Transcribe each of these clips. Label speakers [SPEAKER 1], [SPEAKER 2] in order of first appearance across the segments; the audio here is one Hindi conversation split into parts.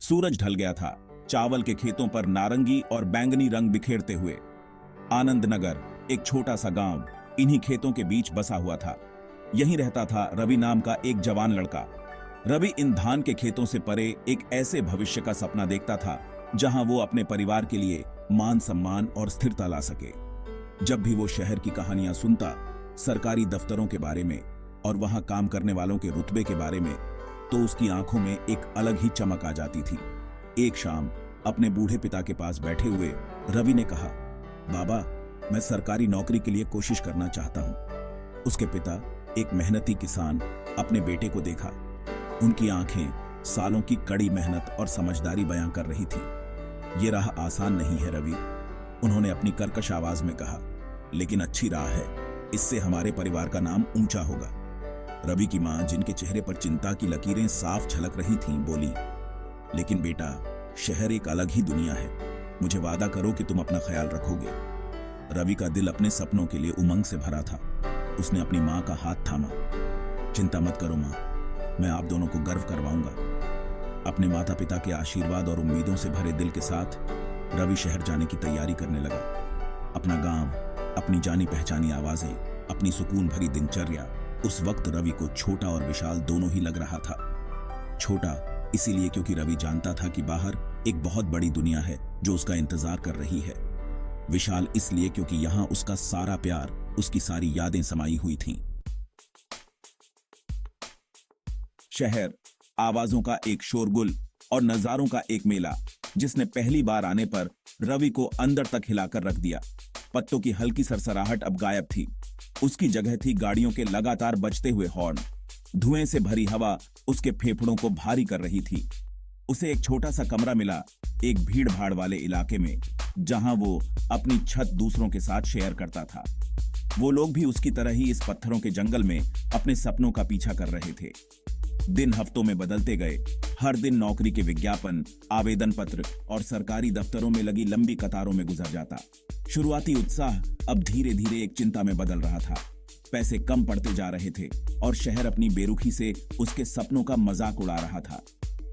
[SPEAKER 1] सूरज ढल गया था, चावल के खेतों पर नारंगी और बैंगनी रंग बिखेरते हुए। आनंद नगर, एक छोटा सा गांव, इन्हीं खेतों के बीच बसा हुआ था। यहीं रहता था रवि नाम का एक जवान लड़का। रवि इन धान के खेतों से परे एक ऐसे भविष्य का सपना देखता था जहां वो अपने परिवार के लिए मान सम्मान और स्थिरता ला सके। जब भी वो शहर की कहानियां सुनता, सरकारी दफ्तरों के बारे में और वहां काम करने वालों के रुतबे के बारे में, तो उसकी आंखों में एक अलग ही चमक आ जाती थी। एक शाम अपने बूढ़े पिता के पास बैठे हुए रवि ने कहा, बाबा, मैं सरकारी नौकरी के लिए कोशिश करना चाहता हूं। उसके पिता, एक मेहनती किसान, अपने बेटे को देखा। उनकी आंखें सालों की कड़ी मेहनत और समझदारी बयां कर रही थी। ये राह आसान नहीं है रवि, उन्होंने अपनी कर्कश आवाज में कहा, लेकिन अच्छी राह है, इससे हमारे परिवार का नाम ऊंचा होगा। रवि की मां, जिनके चेहरे पर चिंता की लकीरें साफ झलक रही थीं, बोली, लेकिन बेटा, शहर एक अलग ही दुनिया है। मुझे वादा करो कि तुम अपना ख्याल रखोगे। रवि का दिल अपने सपनों के लिए उमंग से भरा था। उसने अपनी मां का हाथ थामा। चिंता मत करो मां, मैं आप दोनों को गर्व करवाऊंगा। अपने माता पिता के आशीर्वाद और उम्मीदों से भरे दिल के साथ रवि शहर जाने की तैयारी करने लगा। अपना गांव, अपनी जानी पहचानी आवाजें, अपनी सुकून भरी दिनचर्या, उस वक्त रवि को छोटा और विशाल दोनों ही लग रहा था। छोटा इसीलिए क्योंकि रवि जानता था कि बाहर एक बहुत बड़ी दुनिया है जो उसका इंतजार कर रही है। विशाल इसलिए क्योंकि यहां उसका सारा प्यार, उसकी सारी यादें समाई हुई थीं। शहर आवाजों का एक शोरगुल और नजारों का एक मेला, जिसने पहली बार आने पर रवि को अंदर तक हिलाकर रख दिया। पत्तों की हल्की सरसराहट अब गायब थी। उसकी जगह थी गाड़ियों के लगातार बजते हुए हॉर्न। धुएं से भरी हवा उसके फेफड़ों को भारी कर रही थी। उसे एक छोटा सा कमरा मिला, एक भीड़ भाड़ वाले इलाके में, जहां वो अपनी छत दूसरों के साथ शेयर करता था। वो लोग भी उसकी तरह ही इस पत्थरों के जंगल में अपने सपनों का पीछा कर रहे थे। दिन हफ्तों में बदलते गए। हर दिन नौकरी के विज्ञापन, आवेदन पत्र और सरकारी दफ्तरों में लगी लंबी कतारों में गुजर जाता। शुरुआती उत्साह अब धीरे धीरे एक चिंता में बदल रहा था। पैसे कम पड़ते जा रहे थे और शहर अपनी बेरुखी से उसके सपनों का मजाक उड़ा रहा था।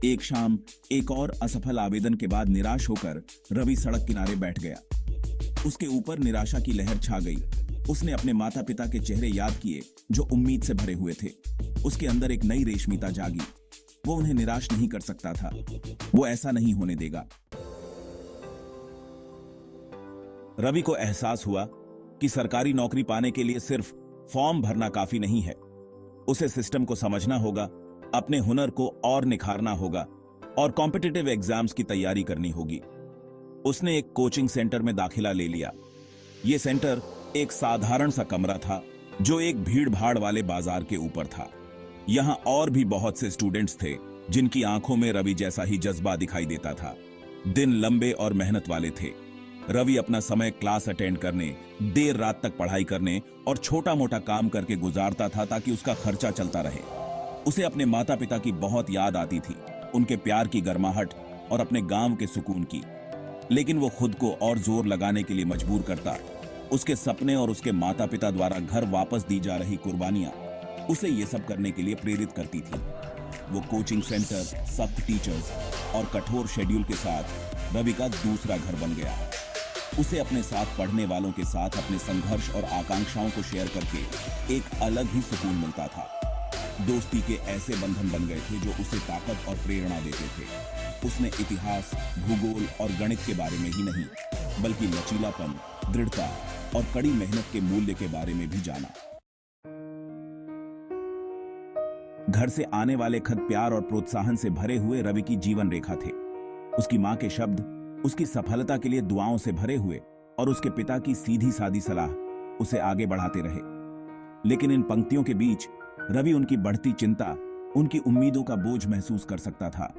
[SPEAKER 1] एक शाम एक और असफल आवेदन के बाद निराश होकर रवि सड़क किनारे बैठ गया। उसके ऊपर निराशा की लहर छा गई। उसने अपने माता पिता के चेहरे याद किए जो उम्मीद से भरे हुए थे। उसके अंदर एक नई रेशमिता जागी। वो उन्हें निराश नहीं कर सकता था। वो ऐसा नहीं होने देगा। रवि को एहसास हुआ कि सरकारी नौकरी पाने के लिए सिर्फ फॉर्म भरना काफी नहीं है। उसे सिस्टम को समझना होगा, अपने हुनर को और निखारना होगा और कॉम्पिटिटिव एग्जाम्स की तैयारी करनी होगी। उसने एक कोचिंग सेंटर में दाखिला ले लिया। यह सेंटर एक साधारण सा कमरा था जो एक भीड़ भाड़ वाले बाजार के ऊपर था। यहां और भी बहुत से स्टूडेंट्स थे जिनकी आंखों में रवि जैसा ही जज्बा दिखाई देता था। दिन लंबे और मेहनत वाले थे। रवि अपना समय क्लास अटेंड करने, देर रात तक पढ़ाई करने और छोटा मोटा काम करके गुजारता था ताकि उसका खर्चा चलता रहे। उसे अपने माता पिता की बहुत याद आती थी, उनके प्यार की गर्माहट और अपने गांव के सुकून की। लेकिन वो खुद को और जोर लगाने के लिए मजबूर करता। उसके सपने और उसके माता पिता द्वारा घर वापस दी जा रही कुर्बानियां उसे ये सब करने के लिए प्रेरित करती थी। वो कोचिंग सेंटर, सख्त टीचर्स और कठोर शेड्यूल के साथ रवि का दूसरा घर बन गया। उसे अपने साथ पढ़ने वालों के साथ अपने संघर्ष और आकांक्षाओं को शेयर करके एक अलग ही सुकून मिलता था। दोस्ती के ऐसे बंधन बन गए थे जो उसे ताकत और प्रेरणा देते थे। उसने इतिहास, भूगोल और गणित के बारे में ही नहीं, बल्कि लचीलापन, दृढ़ता और कड़ी मेहनत के मूल्य के बारे में भी जाना। घर से आने वाले खत प्यार और प्रोत्साहन से भरे हुए रवि की जीवन रेखा थे। उसकी मां के शब्द उसकी सफलता के लिए दुआओं से भरे हुए और उसके पिता की सीधी सादी सलाह उसे आगे बढ़ाते रहे। लेकिन इन पंक्तियों के बीच रवि उनकी बढ़ती चिंता, उनकी उम्मीदों का बोझ महसूस कर सकता था।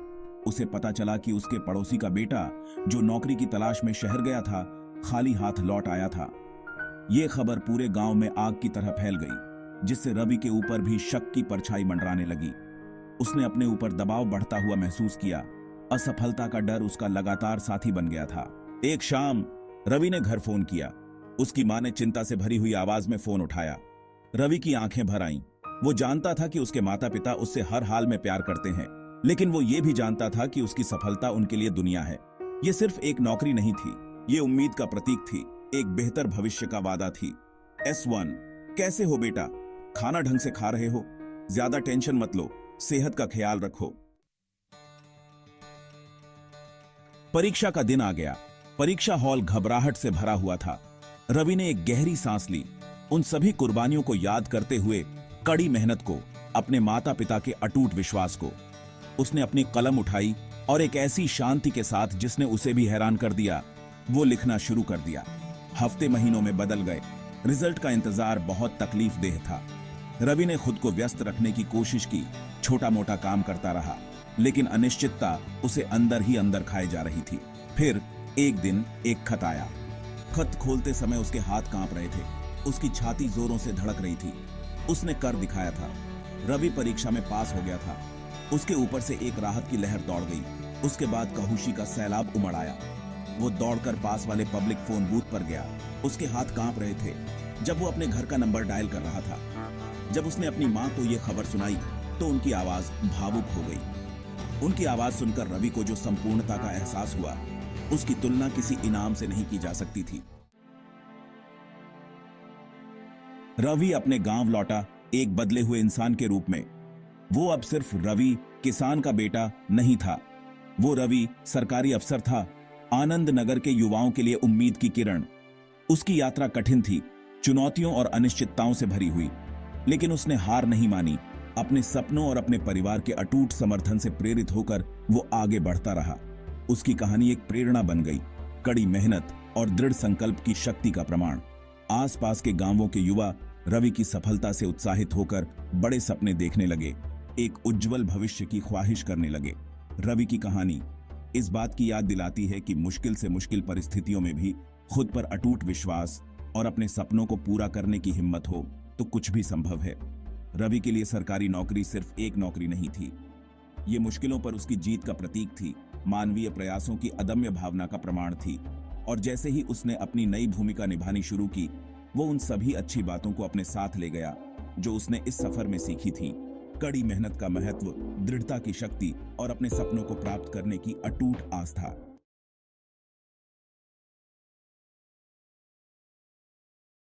[SPEAKER 1] उसे पता चला कि उसके पड़ोसी का बेटा जो नौकरी की तलाश में शहर गया था, खाली हाथ लौट आया था। यह खबर पूरे गांव में आग की तरह फैल गई, जिससे रवि के ऊपर भी शक की परछाई मंडराने लगी। उसने अपने ऊपर दबाव बढ़ता हुआ महसूस किया। असफलता का डर उसका लगातार साथी बन गया था। एक शाम रवि ने घर फोन किया। उसकी मां ने चिंता से भरी हुई आवाज में फोन उठाया। रवि की आंखें भर आईं। वो जानता था कि उसके माता पिता उससे हर हाल में प्यार करते हैं, लेकिन वो ये भी जानता था कि उसकी सफलता उनके लिए दुनिया है। ये सिर्फ एक नौकरी नहीं थी, ये उम्मीद का प्रतीक थी, एक बेहतर भविष्य का वादा थी। S1, कैसे हो बेटा? खाना ढंग से खा रहे हो? ज्यादा टेंशन मत लो, सेहत का ख्याल रखो। परीक्षा का दिन आ गया। परीक्षा हॉल घबराहट से भरा हुआ था। रवि ने एक गहरी सांस ली, उन सभी कुर्बानियों को याद करते हुए, कड़ी मेहनत को, अपने माता पिता के अटूट विश्वास को। उसने अपनी कलम उठाई और एक ऐसी शांति के साथ जिसने उसे भी हैरान कर दिया, वो लिखना शुरू कर दिया। हफ्ते महीनों में बदल गए। रिजल्ट का इंतजार बहुत तकलीफ देह था। रवि ने खुद को व्यस्त रखने की कोशिश की, छोटा मोटा काम करता रहा, लेकिन अनिश्चितता उसे अंदर ही अंदर खाए जा रही थी। फिर एक दिन एक खत आया। खत खोलते समय उसके हाथ कांप रहे थे, उसकी छाती जोरों से धड़क रही थी। उसने कर दिखाया था, रवि परीक्षा में पास हो गया था। उसके ऊपर से एक राहत की लहर दौड़ गई। उसके बाद खुशी का सैलाब उमड़ आया। वो दौड़कर पास वाले पब्लिक फोन बूथ पर गया। उसके हाथ कांप रहे थे जब वो अपने घर का नंबर डायल कर रहा था। जब उसने अपनी मां को यह खबर सुनाई तो उनकी आवाज भावुक हो गई। उनकी आवाज सुनकर रवि को जो संपूर्णता का एहसास हुआ, उसकी तुलना किसी इनाम से नहीं की जा सकती थी। रवि अपने गांव लौटा, एक बदले हुए इंसान के रूप में। वो अब सिर्फ रवि, किसान का बेटा नहीं था। वो रवि सरकारी अफसर था, आनंद नगर के युवाओं के लिए उम्मीद की किरण। उसकी यात्रा कठिन थी, चुनौतियों और अनिश्चितताओं से भरी हुई, लेकिन उसने हार नहीं मानी। अपने सपनों और अपने परिवार के अटूट समर्थन से प्रेरित होकर वो आगे बढ़ता रहा। उसकी कहानी एक प्रेरणा बन गई, कड़ी मेहनत और दृढ़ संकल्प की शक्ति का प्रमाण। आसपास के गांवों के युवा रवि की सफलता से उत्साहित होकर बड़े सपने देखने लगे, एक उज्जवल भविष्य की ख्वाहिश करने लगे। रवि की कहानी इस बात की याद दिलाती है कि मुश्किल से मुश्किल परिस्थितियों में भी खुद पर अटूट विश्वास और अपने सपनों को पूरा करने की हिम्मत हो तो कुछ भी संभव है। रवि के लिए सरकारी नौकरी सिर्फ एक नौकरी नहीं थी, ये मुश्किलों पर उसकी जीत का प्रतीक थी, मानवीय प्रयासों की अदम्य भावना का प्रमाण थी। और जैसे ही उसने अपनी नई भूमिका निभानी शुरू की, वो उन सभी अच्छी बातों को अपने साथ ले गया जो उसने इस सफर में सीखी थी। कड़ी मेहनत का महत्व, दृढ़ता की शक्ति और अपने सपनों को प्राप्त करने की अटूट आस्था।